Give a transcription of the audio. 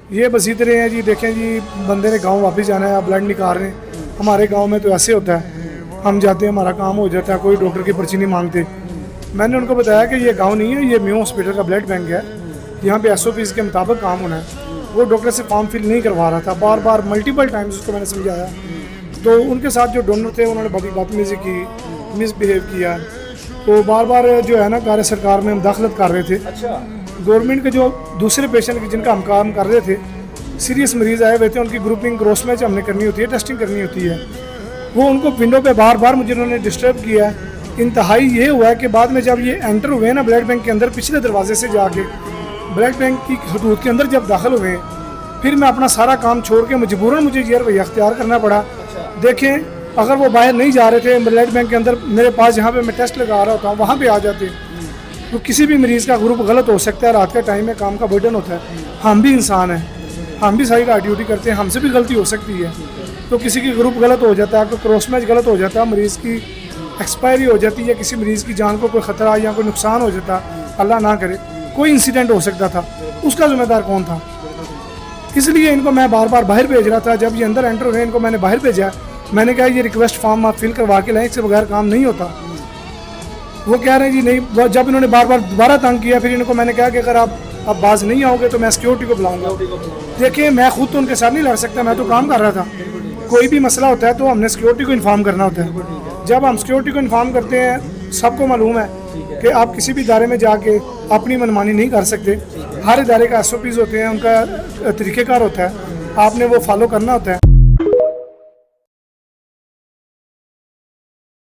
ये बस इतने हैं जी। देखें जी, बंदे ने गांव वापस जाना है, ब्लड निकाल रहे हैं। हमारे गांव में तो ऐसे होता है, हम जाते हैं, हमारा काम हो जाता है, कोई डॉक्टर की पर्ची नहीं मांगते। मैंने उनको बताया कि ये गांव नहीं है, ये म्यू हॉस्पिटल का ब्लड बैंक है, यहाँ पे SOPs के मुताबिक काम होना है। वो डॉक्टर से फॉर्म फिल नहीं करवा रहा था, बार बार मल्टीपल टाइम्स उसको मैंने समझाया। तो उनके साथ जो डोनर थे उन्होंने बड़ी बदतमीजी की, मिसबिहेव किया। तो बार बार जो है ना, कार्य सरकार में हम दाखिलत कर रहे थे। अच्छा, गवर्नमेंट के जो दूसरे पेशेंट की जिनका हम काम कर रहे थे, सीरियस मरीज आए हुए थे, उनकी ग्रुपिंग क्रॉस मैच हमने करनी होती है, टेस्टिंग करनी होती है। वो उनको विंडो पे बार बार मुझे उन्होंने डिस्टर्ब किया। इंतहाई ये हुआ है कि बाद में जब ये एंटर हुए ना ब्लड बैंक के अंदर, पिछले दरवाजे से जाके ब्लड बैंक की हदूद के अंदर जब दाखिल हुए, फिर मैं अपना सारा काम छोड़ के मजबूरन मुझे ये रवैया अख्तियार करना पड़ा। देखें, अगर वो बाहर नहीं जा रहे थे ब्लड बैंक के अंदर, मेरे पास जहाँ पे मैं टेस्ट लगा रहा होता हूँ वहाँ पे आ जाते, तो किसी भी मरीज़ का ग्रुप गलत हो सकता है। रात का टाइम में काम का बर्डन होता है, हम भी इंसान हैं, हम भी सारी रात ड्यूटी करते हैं, हमसे भी गलती हो सकती है। तो किसी की ग्रुप गलत हो जाता है, कोई क्रॉस मैच गलत हो जाता है, मरीज़ की एक्सपायरी हो जाती है, किसी मरीज़ की जान को कोई ख़तरा या कोई नुकसान हो जाता, अल्लाह ना करे, कोई इंसिडेंट हो सकता था, उसका जिम्मेदार कौन था? इसलिए इनको मैं बार बार बाहर भेज रहा था। जब ये अंदर एंटर हुए, इनको मैंने बाहर भेजा। मैंने कहा ये रिक्वेस्ट फॉर्म आप फिल करवा के लाएं, इसके बगैर काम नहीं होता। वो कह रहे हैं जी नहीं। जब इन्होंने बार बार दोबारा तंग किया, फिर इनको मैंने कहा कि अगर आप अब बाज नहीं आओगे तो मैं सिक्योरिटी को बुलाऊंगा। देखिए, मैं खुद तो उनके साथ नहीं लड़ सकता, मैं तो काम कर रहा था। कोई भी मसला होता है तो हमने सिक्योरिटी को इन्फॉर्म करना होता है। जब हम सिक्योरिटी को इन्फॉर्म करते हैं, सबको मालूम है कि आप किसी भी इदारे में जाके अपनी मनमानी नहीं कर सकते। हर इदारे का SOPs होते हैं, उनका तरीक़ेकार होता है, आपने वो फॉलो करना होता है।